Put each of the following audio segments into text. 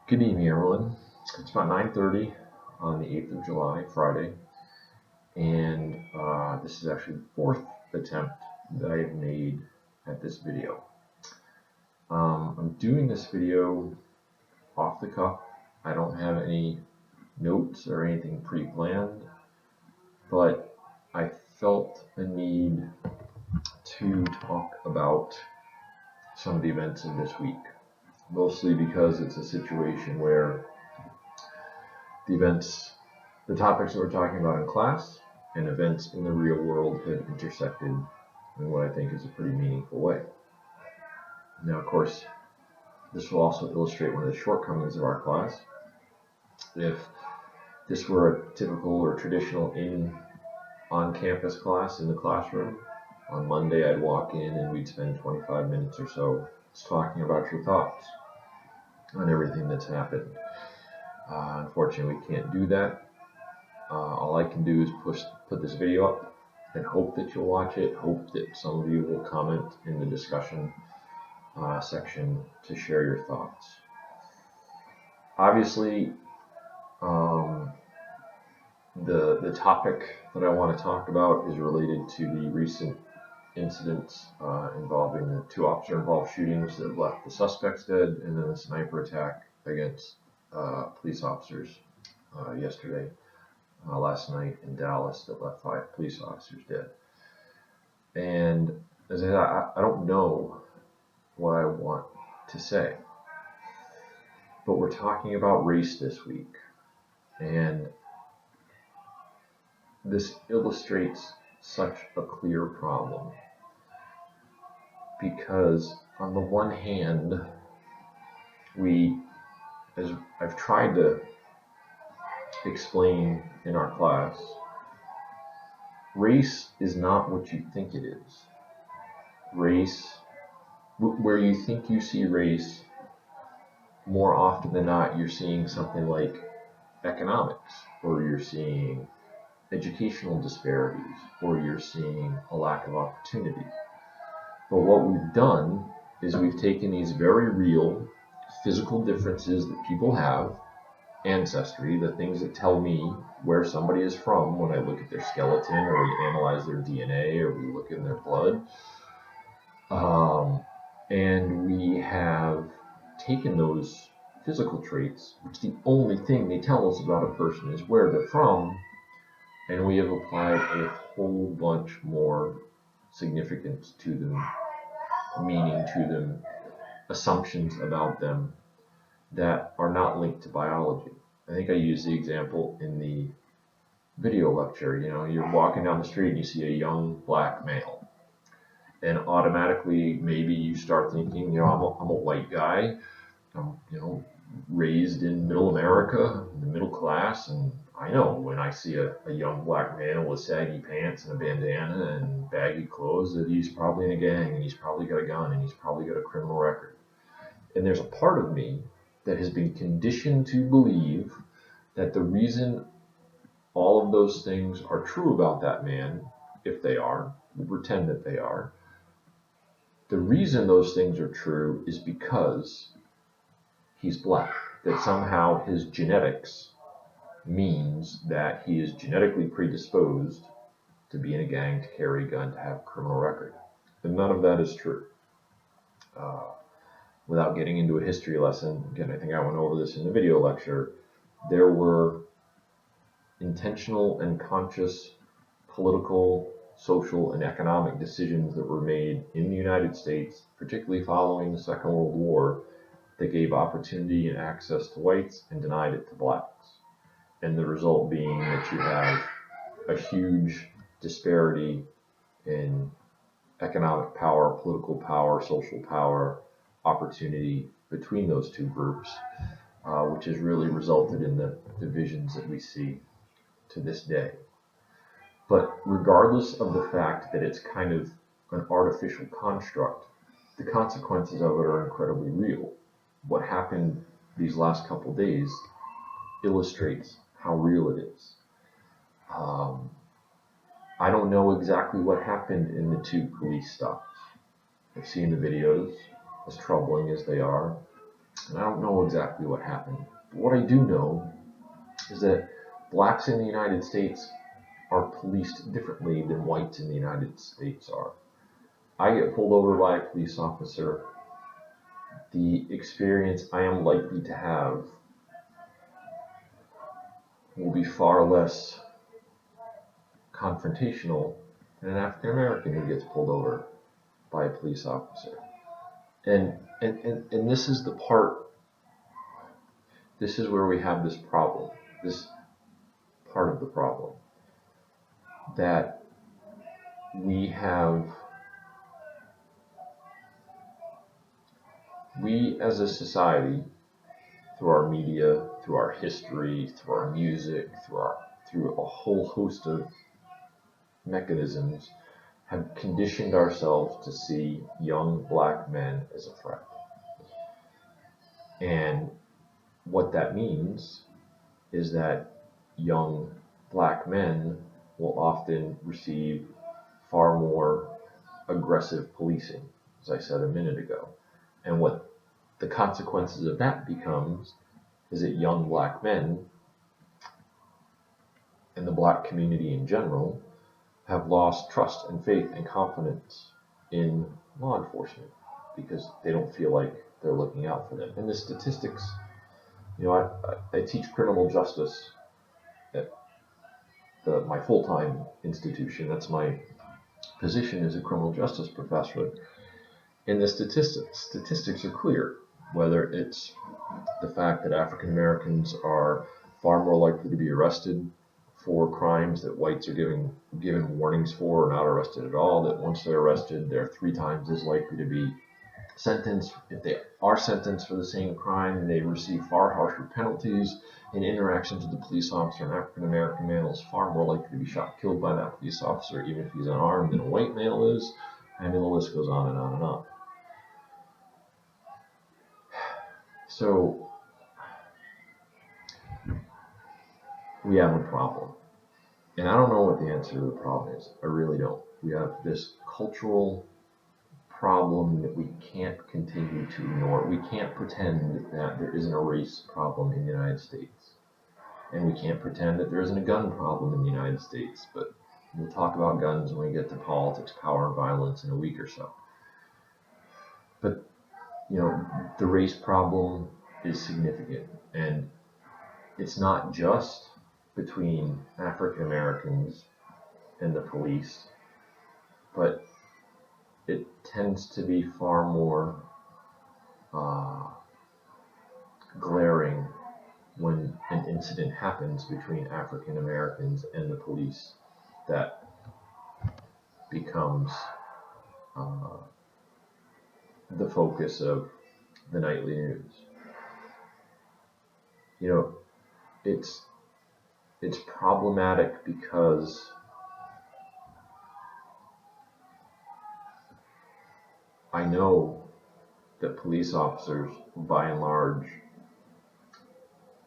Good evening, everyone. It's about 9:30 on the 8th of July, Friday, and this is actually the fourth attempt that I have made at this video. I'm doing this video off the cuff. I don't have any notes or anything pre-planned, but I felt a need to talk about some of the events of this week, mostly because it's a situation where the topics that we're talking about in class and events in the real world have intersected in what I think is a pretty meaningful way. Now, of course, this will also illustrate one of the shortcomings of our class. If this were a typical or traditional on-campus class in the classroom, on Monday I'd walk in and we'd spend 25 minutes or so just talking about your thoughts on everything that's happened. Unfortunately, we can't do that. All I can do is put this video up and hope that you'll watch it, hope that some of you will comment in the discussion section to share your thoughts. Obviously, the topic that I want to talk about is related to the recent incidents involving the two officer-involved shootings that left the suspects dead, and then the sniper attack against police officers yesterday. Last night in Dallas that left 5 police officers dead. And as I said, I don't know what I want to say, but we're talking about race this week, and this illustrates such a clear problem, because on the one hand, as I've tried to explain in our class, race is not what you think it is. Race, where you think you see race, more often than not, you're seeing something like economics, or you're seeing educational disparities, or you're seeing a lack of opportunity. But what we've done is we've taken these very real physical differences that people have, ancestry, the things that tell me where somebody is from when I look at their skeleton, or we analyze their DNA, or we look in their blood, and we have taken those physical traits, which the only thing they tell us about a person is where they're from, and we have applied a whole bunch more significance to them, meaning to them, assumptions about them that are not linked to biology. I think I used the example in the video lecture. You're walking down the street and you see a young black male, and automatically maybe you start thinking, I'm a white guy, I'm raised in middle America, in the middle class, and I know when I see a young black man with saggy pants and a bandana and baggy clothes that he's probably in a gang, and he's probably got a gun, and he's probably got a criminal record. And there's a part of me that has been conditioned to believe that the reason all of those things are true about that man, if they are, we'll pretend that they are, the reason those things are true is because he's black, that somehow his genetics means that he is genetically predisposed to be in a gang, to carry a gun, to have a criminal record. And none of that is true. Without getting into a history lesson, again, I think I went over this in the video lecture, there were intentional and conscious political, social, and economic decisions that were made in the United States, particularly following the Second World War, that gave opportunity and access to whites and denied it to blacks. And the result being that you have a huge disparity in economic power, political power, social power, opportunity between those two groups, which has really resulted in the divisions that we see to this day. But regardless of the fact that it's kind of an artificial construct, the consequences of it are incredibly real. What happened these last couple of days illustrates how real it is. I don't know exactly what happened in the 2 police stops. I've seen the videos, as troubling as they are. And I don't know exactly what happened. But what I do know is that blacks in the United States are policed differently than whites in the United States are. I get pulled over by a police officer. The experience I am likely to have will be far less confrontational than an African American who gets pulled over by a police officer. And this is the part, this is where we have this problem, this part of the problem, that we as a society, through our media, through our history, through our music, through a whole host of mechanisms, have conditioned ourselves to see young black men as a threat. And what that means is that young black men will often receive far more aggressive policing, as I said a minute ago. And what the consequences of that becomes is that young black men and the black community in general have lost trust and faith and confidence in law enforcement because they don't feel like they're looking out for them. And the statistics, I teach criminal justice at my full-time institution. That's my position as a criminal justice professor. And the statistics are clear, whether it's the fact that African Americans are far more likely to be arrested for crimes that whites are given warnings for or not arrested at all, that once they're arrested, they're 3 times as likely to be sentenced. If they are sentenced for the same crime, they receive far harsher penalties. In interactions with the police officer, an African American male is far more likely to be shot, killed by that police officer, even if he's unarmed, than a white male is. And then the list goes on and on and on. So we have a problem. And I don't know what the answer to the problem is. I really don't. We have this cultural problem that we can't continue to ignore. We can't pretend that there isn't a race problem in the United States. And we can't pretend that there isn't a gun problem in the United States. But we'll talk about guns when we get to politics, power, and violence in a week or so. But, the race problem is significant. And it's not just between African Americans and the police, but it tends to be far more glaring when an incident happens between African Americans and the police that becomes the focus of the nightly news. It's problematic because I know that police officers, by and large,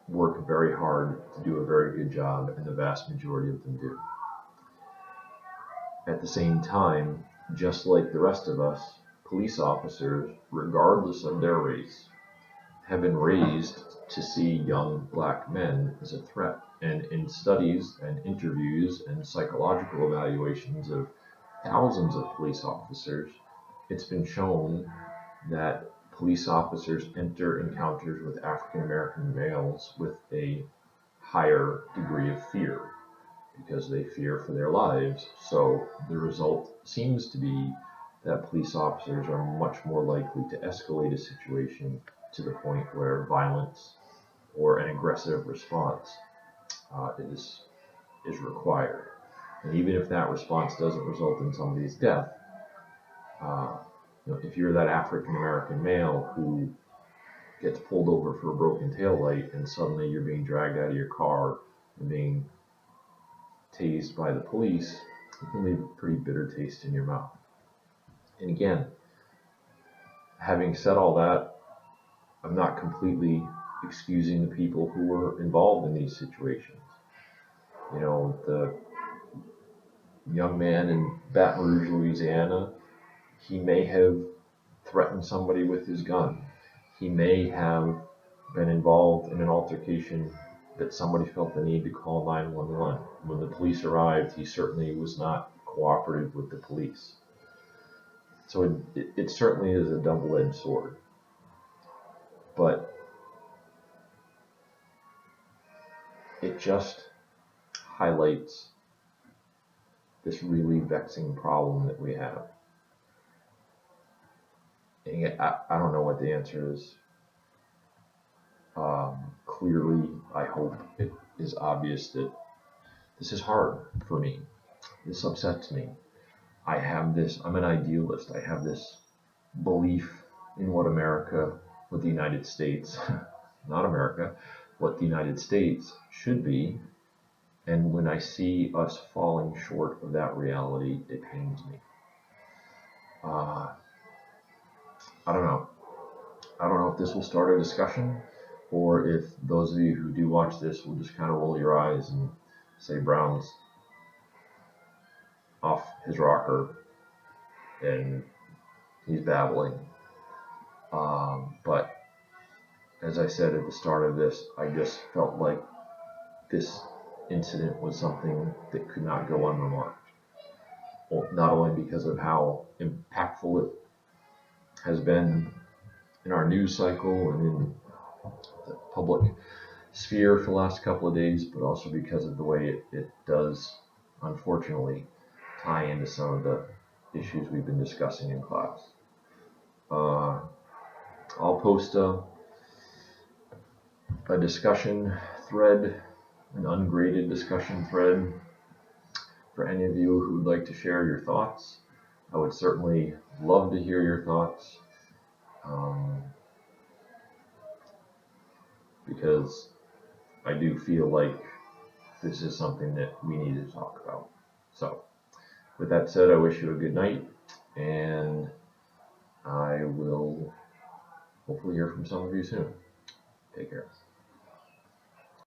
work very hard to do a very good job, and the vast majority of them do. At the same time, just like the rest of us, police officers, regardless of their race, have been raised to see young black men as a threat. And in studies and interviews and psychological evaluations of thousands of police officers, it's been shown that police officers enter encounters with African American males with a higher degree of fear because they fear for their lives. So the result seems to be that police officers are much more likely to escalate a situation to the point where violence or an aggressive response is required. And even if that response doesn't result in somebody's death, if you're that African American male who gets pulled over for a broken taillight and suddenly you're being dragged out of your car and being tased by the police, it can leave a pretty bitter taste in your mouth. And again, having said all that, I'm not completely excusing the people who were involved in these situations. The young man in Baton Rouge, Louisiana, he may have threatened somebody with his gun. he may have been involved in an altercation that somebody felt the need to call 911. When the police arrived, he certainly was not cooperative with the police. So it certainly is a double-edged sword. But it just highlights this really vexing problem that we have. And I don't know what the answer is. Clearly, I hope it is obvious that this is hard for me. This upsets me. I'm an idealist. I have this belief in what the United States, not America, what the United States should be. And when I see us falling short of that reality, it pains me. I don't know. I don't know if this will start a discussion, or if those of you who do watch this will just kind of roll your eyes and say Brown's off his rocker and he's babbling. But as I said at the start of this, I just felt like this incident was something that could not go unremarked. Well, not only because of how impactful it has been in our news cycle and in the public sphere for the last couple of days, but also because of the way it does, unfortunately, tie into some of the issues we've been discussing in class. I'll post a discussion thread, an ungraded discussion thread, for any of you who would like to share your thoughts. I would certainly love to hear your thoughts, because I do feel like this is something that we need to talk about. So, with that said, I wish you a good night, and I will hopefully hear from some of you soon. Take care.